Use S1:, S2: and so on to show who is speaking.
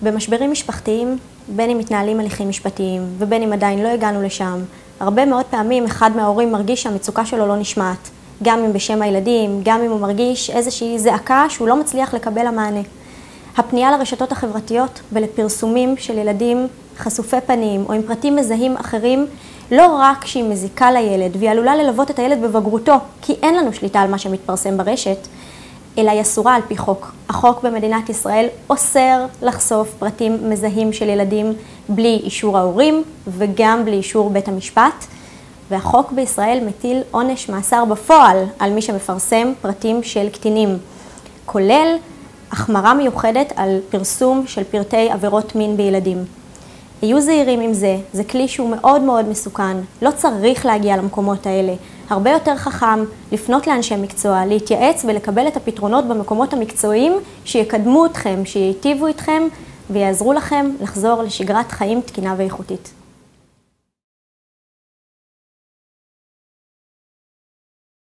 S1: במשברים משפחתיים, בין אם מתנהלים הליכים משפטיים ובין אם עדיין לא הגענו לשם, הרבה מאוד פעמים אחד מההורים מרגיש שהמצוקה שלו לא נשמעת, גם אם בשם הילדים, גם אם הוא מרגיש איזושהי זעקה שהוא לא מצליח לקבל המענה. הפנייה לרשתות החברתיות ולפרסומים של ילדים חשופי פנים או עם פרטים מזהים אחרים, לא רק שהיא מזיקה לילד והיא עלולה ללוות את הילד בבגרותו, כי אין לנו שליטה על מה שמתפרסם ברשת, אלא היא אסורה על פי חוק. החוק במדינת ישראל אוסר לחשוף פרטים מזהים של ילדים בלי אישור ההורים וגם בלי אישור בית המשפט. והחוק בישראל מטיל עונש מאסר בפועל על מי שמפרסם פרטים של קטינים, כולל החמרה מיוחדת על פרסום של פרטי עבירות מין בילדים. היו זהירים עם זה, זה כלי שהוא מאוד מאוד מסוכן, לא צריך להגיע למקומות האלה. הרבה יותר חכם לפנות לאנשי מקצוע, להתייעץ ולקבל את הפתרונות במקומות המקצועיים שיקדמו אתכם, שייטיבו אתכם ויעזרו לכם לחזור לשגרת חיים תקינה ואיכותית.